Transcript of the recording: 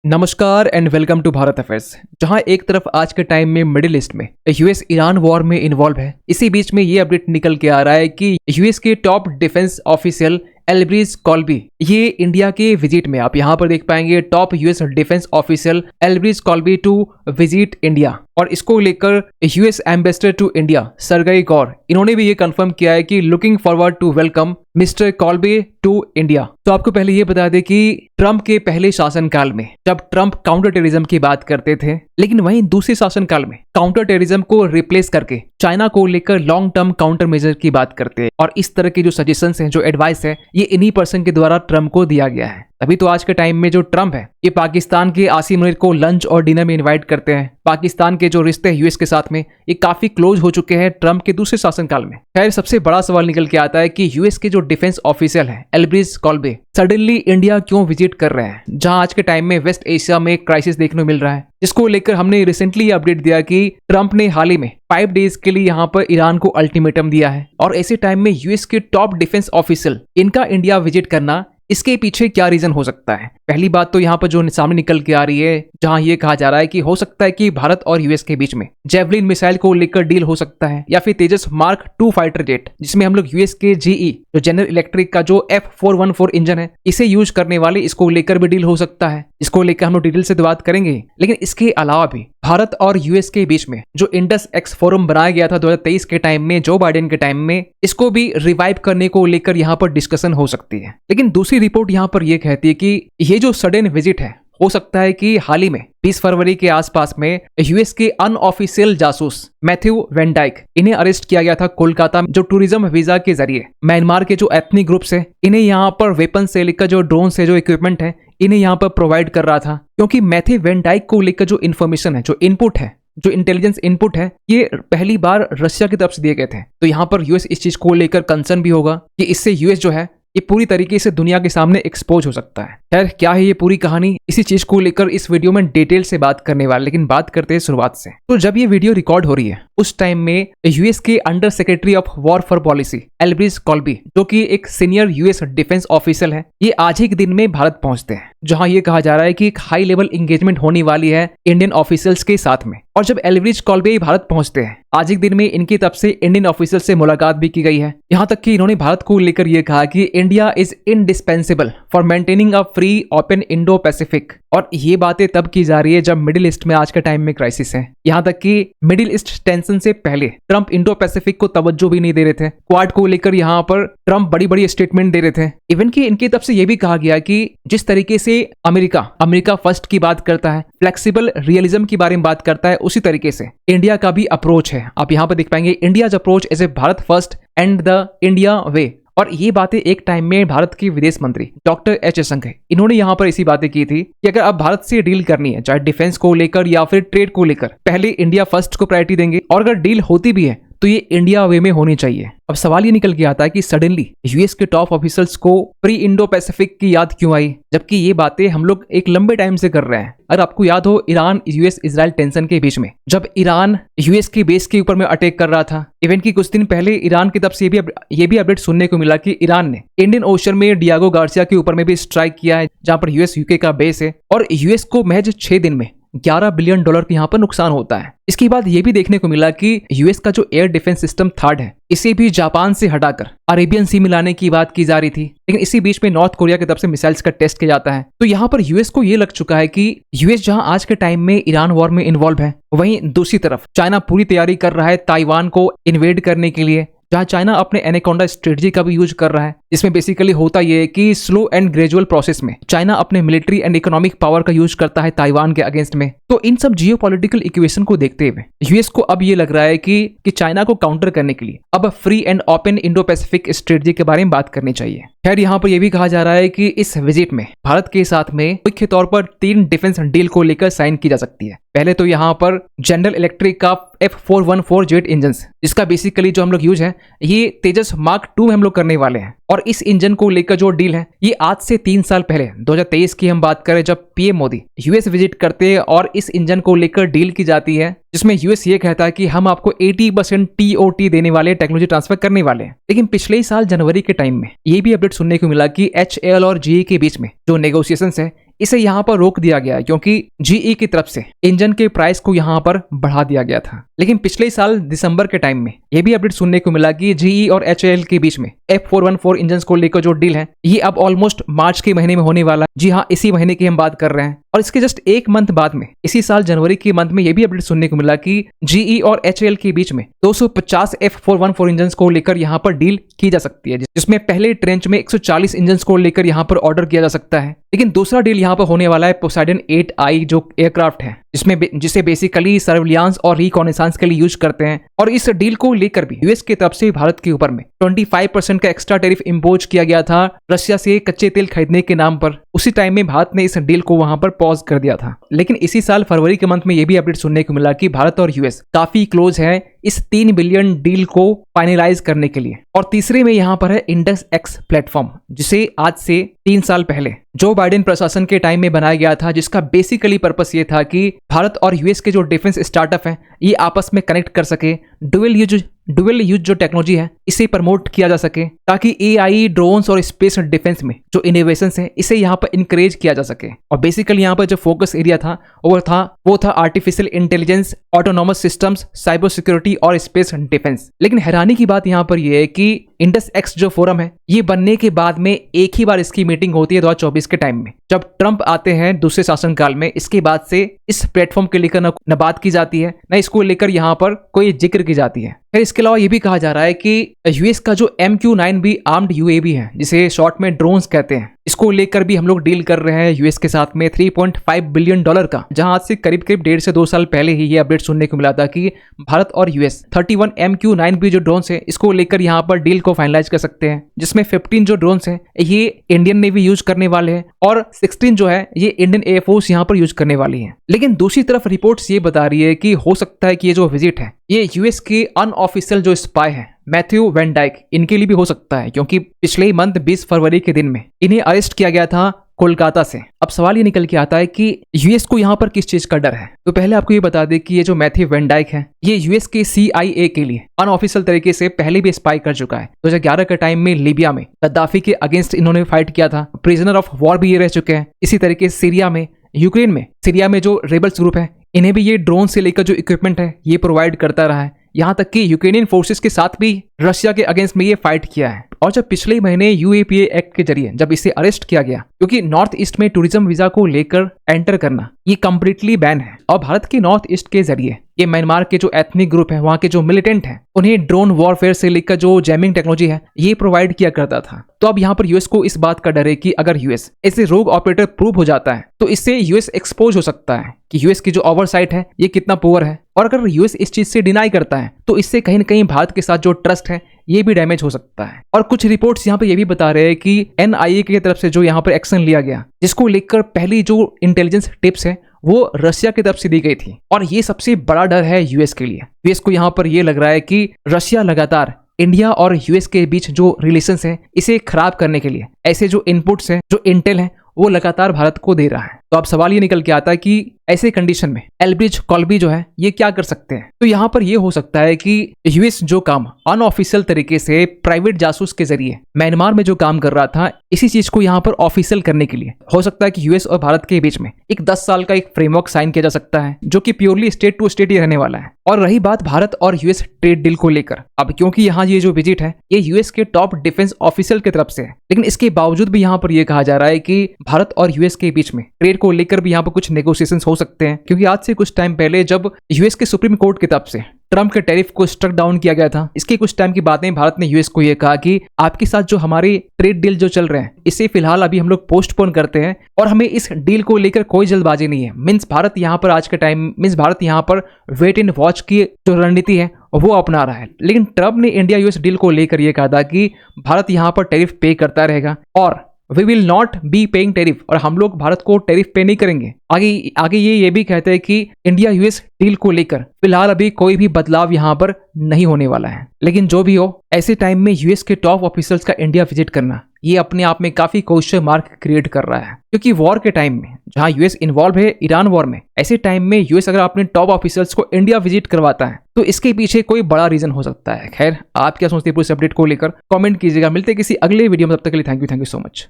नमस्कार and welcome to Bharat affairs. जहां एक तरफ आज के टाइम में मिडिल ईस्ट में यूएस ईरान वॉर में इन्वॉल्व है, इसी बीच में ये अपडेट निकल के आ रहा है कि यूएस के टॉप डिफेंस ऑफिशियल एल्ब्रिज कॉल्बी ये इंडिया के विजिट में, आप यहाँ पर देख पाएंगे top US defence official Elbridge Colby to visit India. और इसको लेकर US ambassador to India Sergio Gor, इन्होंने भी ये कंफर्म किया है कि looking forward to welcome mister Colby to India. तो आपको पहले ये बता दें कि ट्रंप के पहले शासनकाल में जब ट्रंप काउंटर टेररिज्म की बात करते थे, लेकिन वहीं दूसरे शासनकाल में काउंटर टेररिज्म को रिप्लेस करके चाइना को लेकर लॉन्ग टर्म काउंटर मेजर की बात करते हैं। और इस तरह के जो सजेशंस हैं, जो एडवाइस है, ये इन्हीं पर्सन के द्वारा ट्रंप को दिया गया है। तभी तो आज के टाइम में जो ट्रंप है ये पाकिस्तान के आसिम मुनीर को लंच और डिनर में इनवाइट करते हैं। पाकिस्तान के जो रिश्ते हैं यूएस के साथ में ये काफी क्लोज हो चुके हैं ट्रंप के दूसरे शासनकाल में। खैर, सबसे बड़ा सवाल निकल के आता है कि यूएस के जो डिफेंस ऑफिशियल है एल्ब्रिज कॉल्बी सडनली इंडिया क्यों विजिट कर रहे हैं, जहां आज के टाइम में वेस्ट एशिया में क्राइसिस देखने को मिल रहा है, जिसको लेकर हमने रिसेंटली अपडेट दिया कि ट्रंप ने हाल ही में 5 डेज के लिए यहां पर ईरान को अल्टीमेटम दिया है। और ऐसे टाइम में यूएस के टॉप डिफेंस ऑफिशियल इनका इंडिया विजिट करना, इसके पीछे क्या रीजन हो सकता है? पहली बात तो यहाँ पर जो सामने निकल के आ रही है, जहां ये कहा जा रहा है कि हो सकता है कि भारत और यूएस के बीच में जेवलिन मिसाइल को लेकर डील हो सकता है, या फिर तेजस मार्क 2 फाइटर जेट, जिसमें हम लोग यूएस के जीई जो जनरल इलेक्ट्रिक का जो F414 इंजन है इसे यूज करने वाले, इसको लेकर भी डील हो सकता है। इसको लेकर हम लोग डिटेल से बात करेंगे। लेकिन इसके अलावा भी भारत और यूएस के बीच में जो इंडस एक्स फोरम बनाया गया था 2023 के टाइम में, जो बाइडेन के टाइम में, इसको भी रिवाइव करने को लेकर यहाँ पर डिस्कशन हो सकती है। लेकिन दूसरी रिपोर्ट यहाँ पर यह कहती है कि ये जो सडन विजिट है, हो सकता है कि हाल ही में 20 फरवरी के आसपास में यूएस के अनऑफिशियल जासूस मैथ्यू वेन डाइक, इन्हें अरेस्ट किया गया था कोलकाता में, जो टूरिज्म वीजा के जरिए म्यांमार के जो एथनिक ग्रुप्स है इन्हें यहाँ पर वेपन से लेकर जो ड्रोन से जो इक्विपमेंट है इन्हें यहाँ पर प्रोवाइड कर रहा था। क्योंकि मैथ्यू वेन डाइक को लेकर जो इन्फॉर्मेशन है, जो इनपुट है, जो इंटेलिजेंस इनपुट है, ये पहली बार रशिया की तरफ से दिए गए थे। तो यहाँ पर यूएस इस चीज को लेकर कंसर्न भी होगा कि इससे यूएस जो है ये पूरी तरीके से दुनिया के सामने एक्सपोज हो सकता है। खैर, क्या है ये पूरी कहानी, इसी चीज को लेकर इस वीडियो में डिटेल से बात करने वाले। लेकिन बात करते हैं शुरुआत से। तो जब ये वीडियो रिकॉर्ड हो रही है उस टाइम में यूएस के under secretary of war for policy Elbridge Colby, जो कि एक सीनियर यूएस डिफेंस ऑफिसर है, ये आज ही के दिन में भारत पहुंचते हैं, जहां ये कहा जा रहा है कि एक हाई लेवल एंगेजमेंट होने वाली है इंडियन ऑफिशियल्स के साथ में। और जब एल्ब्रिज कॉल्बी भारत पहुंचते हैं, आज एक दिन में इनकी तरफ से इंडियन ऑफिसर से मुलाकात भी की गई है। यहां तक कि इन्होंने भारत को लेकर यह कहा कि India is indispensable for maintaining a free open Indo Pacific. और ये बातें तब की जा रही है जब मिडिल ईस्ट में आज के टाइम में क्राइसिस है। यहां तक कि मिडिल ईस्ट टेंशन से पहले ट्रंप इंडो पैसिफिक को तवज्जो भी नहीं दे रहे थे। क्वाड को लेकर यहां पर ट्रंप बड़ी बड़ी स्टेटमेंट दे रहे थे। इवन कि इनकी तरफ से यह भी कहा गया कि जिस तरीके से अमेरिका फर्स्ट की बात करता है, फ्लेक्सिबल रियलिज्म के बारे में बात करता है, उसी तरीके से इंडिया का भी अप्रोच है। आप यहाँ पर देख पाएंगे India's approach as a Bharat first and the India way. और ये बातें एक टाइम में भारत के विदेश मंत्री डॉक्टर एच जयशंकर, इन्होंने यहाँ पर इसी बातें की थी कि अगर आप भारत से डील करनी है, चाहे डिफेंस को लेकर या फिर ट्रेड को लेकर, पहले इंडिया फर्स्ट को प्रायोरिटी देंगे, और अगर डील होती भी है तो ये इंडिया वे में होनी चाहिए। अब सवाल ये निकल के आता है कि सडनली यूएस के टॉप ऑफिसर्स को प्री इंडो पैसिफिक की याद क्यों आई, जबकि ये बातें हम लोग एक लंबे टाइम से कर रहे हैं। अगर आपको याद हो, ईरान यूएस इजराइल टेंशन के बीच में जब ईरान यूएस के बेस के ऊपर में अटैक कर रहा था, इवन की कुछ दिन पहले ईरान की तरफ से ये भी अपडेट सुनने को मिला कि ईरान ने इंडियन ओशन में डियागो गार्सिया के ऊपर में भी स्ट्राइक किया है, जहां पर यूएस यूके का बेस है। और यूएस को महज 6 दिन में $11 बिलियन के यहाँ पर नुकसान होता है। इसके बाद ये भी देखने को मिला कि यूएस का जो एयर डिफेंस सिस्टम थर्ड है, इसे भी जापान से हटाकर अरेबियन सी में लाने की बात की जा रही थी। लेकिन इसी बीच में नॉर्थ कोरिया की तरफ से मिसाइल्स का टेस्ट किया जाता है। तो यहाँ पर यूएस को ये लग चुका है कि यूएस जहां आज के टाइम में ईरान वॉर में इन्वॉल्व है, वहीं दूसरी तरफ चाइना पूरी तैयारी कर रहा है ताइवान को इन्वेड करने के लिए, जहां चाइना अपने एनाकोंडा स्ट्रेटजी का भी यूज कर रहा है। इसमें बेसिकली होता यह है कि स्लो एंड ग्रेजुअल प्रोसेस में चाइना अपने मिलिट्री एंड इकोनॉमिक पावर का यूज करता है ताइवान के अगेंस्ट में। तो इन सब जियोपॉलिटिकल इक्वेशन को देखते हुए यूएस को अब ये लग रहा है कि चाइना को काउंटर करने के लिए अब free and open Indo Pacific strategy के बारे में बात करनी चाहिए। खैर, यहाँ पर यह भी कहा जा रहा है कि इस विजिट में भारत के साथ में मुख्य तौर पर 3 डिफेंस डील को लेकर साइन की जा सकती है। पहले तो यहाँ पर जनरल इलेक्ट्रिक का F414 जेट इंजन, जिसका बेसिकली जो हम लोग यूज है ये तेजस मार्क 2 में हम लोग करने वाले हैं। और इस इंजन को लेकर जो डील है ये आज से 3 साल पहले 2023 की हम बात करें, जब पीएम मोदी यूएस विजिट करते हैं और इस इंजन को लेकर डील की जाती है, जिसमें यूएस ये कहता है कि हम आपको 80% टीओटी देने वाले, टेक्नोलॉजी ट्रांसफर करने वाले हैं। लेकिन पिछले साल जनवरी के टाइम में ये भी अपडेट सुनने को मिला कि एचएएल और जीई के बीच में जो नेगोशिएशंस है इसे यहाँ पर रोक दिया गया क्योंकि जीई की तरफ से इंजन के प्राइस को यहाँ पर बढ़ा दिया गया था। लेकिन पिछले साल दिसंबर के टाइम में यह भी अपडेट सुनने को मिला कि जीई और एचएएल के बीच में F414 इंजन को लेकर जो डील है ये अब ऑलमोस्ट मार्च के महीने में होने वाला। जी हाँ, इसी महीने की हम बात कर रहे हैं। और इसके जस्ट एक मंथ बाद में इसी साल जनवरी के मंथ में यह भी अपडेट सुनने को मिला कि जीई और एचएएल के बीच में 250 F414 इंजन को लेकर यहाँ पर डील की जा सकती है, जिसमें पहले ट्रेंच में 140 इंजन को लेकर यहाँ पर ऑर्डर किया जा सकता है। लेकिन दूसरा डील यहाँ पर होने वाला है पोसाइडन 8i जो एयरक्राफ्ट है, जिसे बेसिकली सर्विलांस और रिकॉनेसांस के लिए यूज करते हैं। और इस डील को लेकर भी यूएस की तरफ से भारत के ऊपर में 25% का एक्स्ट्रा टैरिफ इंपोज किया गया था रशिया से कच्चे तेल खरीदने के नाम पर। उसी टाइम में भारत ने इस डील को वहां पर पॉज कर दिया था। लेकिन इसी साल फरवरी के मंथ में यह भी अपडेट सुनने को मिला कि भारत और यूएस काफी क्लोज है इस 3 बिलियन डील को फाइनलाइज करने के लिए। और तीसरे में यहाँ पर है इंडस एक्स प्लेटफॉर्म, जिसे आज से 3 साल पहले जो बाइडेन प्रशासन के टाइम में बनाया गया था, जिसका बेसिकली पर्पस ये था कि भारत और यूएस के जो डिफेंस स्टार्टअप हैं ये आपस में कनेक्ट कर सके, डुअल यूज जो टेक्नोलॉजी है इसे प्रमोट किया जा सके, ताकि एआई, ड्रोन्स और स्पेस डिफेंस में जो इनोवेशन है इसे यहाँ पर इंकरेज किया जा सके। और बेसिकली यहाँ पर जो फोकस एरिया था वो था artificial intelligence, autonomous systems, cyber security और स्पेस डिफेंस। लेकिन हैरानी की बात यहाँ पर यह है कि इंडस एक्स जो फोरम है ये बनने के बाद में एक ही बार इसकी मीटिंग होती है 2024 के टाइम में, जब ट्रंप आते हैं दूसरे शासनकाल में। इसके बाद से इस प्लेटफॉर्म के लेकर न बात की जाती है, न इसको लेकर यहाँ पर कोई जिक्र की जाती है। फिर इसके अलावा ये भी कहा जा रहा है कि यूएस का जो MQ-9B आर्म्ड यूएवी है, जिसे शॉर्ट में ड्रोन्स कहते हैं, इसको लेकर भी हम लोग डील कर रहे हैं यूएस के साथ में $3.5 बिलियन का, जहां आज से करीब 1.5 से 2 साल पहले ही ये अपडेट सुनने को मिला था कि भारत और यूएस 31 MQ-9B जो ड्रोन्स है इसको लेकर यहाँ पर डील को फाइनलाइज कर सकते हैं, जिसमें 15 जो ड्रोन्स हैं ये इंडियन नेवी यूज करने वाले हैं और 16 जो है ये इंडियन एयरफोर्स यहाँ पर यूज करने वाली है। लेकिन दूसरी तरफ रिपोर्ट्स ये बता रही है कि हो सकता है कि ये जो विजिट है ये यूएस के अनऑफिशियल जो स्पाई है मैथ्यू वैन डाइक, इनके लिए भी हो सकता है, क्योंकि पिछले ही मंथ 20 फरवरी के दिन में इन्हें अरेस्ट किया गया था कोलकाता से। अब सवाल ये निकल के आता है कि यूएस को यहाँ पर किस चीज का डर है। तो पहले आपको ये बता दें कि ये जो मैथ्यू वैन डाइक है ये यूएस के CIA के लिए अनऑफिशियल तरीके से पहले भी स्पाई कर चुका है। 2011 के टाइम में लीबिया में गद्दाफी के अगेंस्ट इन्होंने फाइट किया था, प्रिजनर ऑफ वॉर भी ये रह चुके हैं। इसी तरीके से सीरिया में जो रेबल्स ग्रुप है इन्हें भी ये ड्रोन से लेकर जो इक्विपमेंट है ये प्रोवाइड करता रहा है। यहाँ तक कि यूक्रेनियन फोर्सेस के साथ भी रशिया के अगेंस्ट में ये फाइट किया है। और जब पिछले महीने UAPA एक्ट के जरिए जब इसे अरेस्ट किया गया, क्योंकि नॉर्थ ईस्ट में टूरिज्म वीजा को लेकर एंटर करना ये कंप्लीटली बैन है, और भारत के नॉर्थ ईस्ट के जरिए ये म्यांमार के जो एथनिक ग्रुप है, वहां के जो मिलिटेंट हैं, उन्हें ड्रोन वॉरफेयर से लेकर जो जैमिंग टेक्नोलॉजी है ये प्रोवाइड किया करता था। तो अब यहाँ पर यूएस को इस बात का डर है कि अगर यूएस ऐसे रोग ऑपरेटर प्रूव हो जाता है तो इससे यूएस एक्सपोज हो सकता है कि यूएस की जो ओवरसाइट है ये कितना पुअर है। और अगर यूएस इस चीज से डिनाई करता है तो इससे कहीं न कहीं भारत के साथ जो ट्रस्ट है ये भी डैमेज हो सकता है। और कुछ रिपोर्ट्स यहाँ पे ये भी बता रहे हैं कि NIA की तरफ से जो यहाँ पर एक्शन लिया गया, जिसको लेकर पहली जो इंटेलिजेंस टिप्स है वो रशिया की तरफ से दी गई थी। और ये सबसे बड़ा डर है यूएस के लिए। यूएस को यहाँ पर ये लग रहा है कि रशिया लगातार इंडिया और यूएस के बीच जो रिलेशंस है इसे खराब करने के लिए ऐसे जो इनपुट्स हैं, जो इंटेल है, वो लगातार भारत को दे रहा है। तो अब सवाल ये निकल के आता है कि ऐसे कंडीशन में एल्ब्रिज कॉल्बी जो है ये क्या कर सकते हैं। तो यहाँ पर ये हो सकता है कि यूएस जो काम अनऑफिशियल तरीके से प्राइवेट जासूस के जरिए म्यांमार में जो काम कर रहा था, इसी चीज को यहाँ पर ऑफिशियल करने के लिए हो सकता है कि यूएस और भारत के बीच में एक 10 साल का एक फ्रेमवर्क साइन किया जा सकता है, जो कि प्योरली स्टेट टू स्टेट ही रहने वाला है। और रही बात भारत और यूएस ट्रेड डील को लेकर, अब क्योंकि यहाँ ये जो विजिट है ये यूएस के टॉप डिफेंस ऑफिशियल की तरफ से है, लेकिन इसके बावजूद भी यहाँ पर यह कहा जा रहा है कि भारत और यूएस के बीच में ट्रेड को लेकर भी यहाँ पर कुछ नेगोशिएशंस हो सकते हैं। क्योंकि आज से कुछ टाइम पहले जब यूएस के सुप्रीम कोर्ट की तरफ से ट्रंप के टैरिफ को स्ट्रक डाउन किया गया था, इसके कुछ टाइम की बातें भारत ने यूएस को यह कहा कि आपके साथ जो हमारे ट्रेड डील जो चल रहे हैं इसे फिलहाल अभी हम लोग पोस्टपोन करते हैं और हमें इस डील को लेकर कोई जल्दबाजी नहीं है। भारत यहाँ पर आज के टाइम भारत यहाँ पर वेट एंड वॉच की जो रणनीति है वो अपना रहा है। लेकिन ट्रंप ने इंडिया यूएस डील को लेकर यह कहा था कि भारत यहाँ पर टैरिफ पे करता रहेगा और we will not be paying tariff, और हम लोग भारत को टैरिफ पे नहीं करेंगे। आगे ये भी कहते हैं कि इंडिया यूएस डील को लेकर फिलहाल अभी कोई भी बदलाव यहाँ पर नहीं होने वाला है। लेकिन जो भी हो, ऐसे टाइम में यूएस के टॉप ऑफिसर्स का इंडिया विजिट करना ये अपने आप में काफी क्वेश्चन मार्क क्रिएट कर रहा है, क्योंकि वॉर के टाइम में जहां यूएस इन्वॉल्व है ईरान वॉर में, ऐसे टाइम में यूएस अगर अपने टॉप ऑफिसर्स को इंडिया विजिट करवाता है तो इसके पीछे कोई बड़ा रीजन हो सकता है। खैर, आप क्या सोचते हैं पूरे अपडेट को लेकर कमेंट कीजिएगा। मिलते हैं किसी अगले वीडियो में, तब तक के लिए थैंक यू सो मच।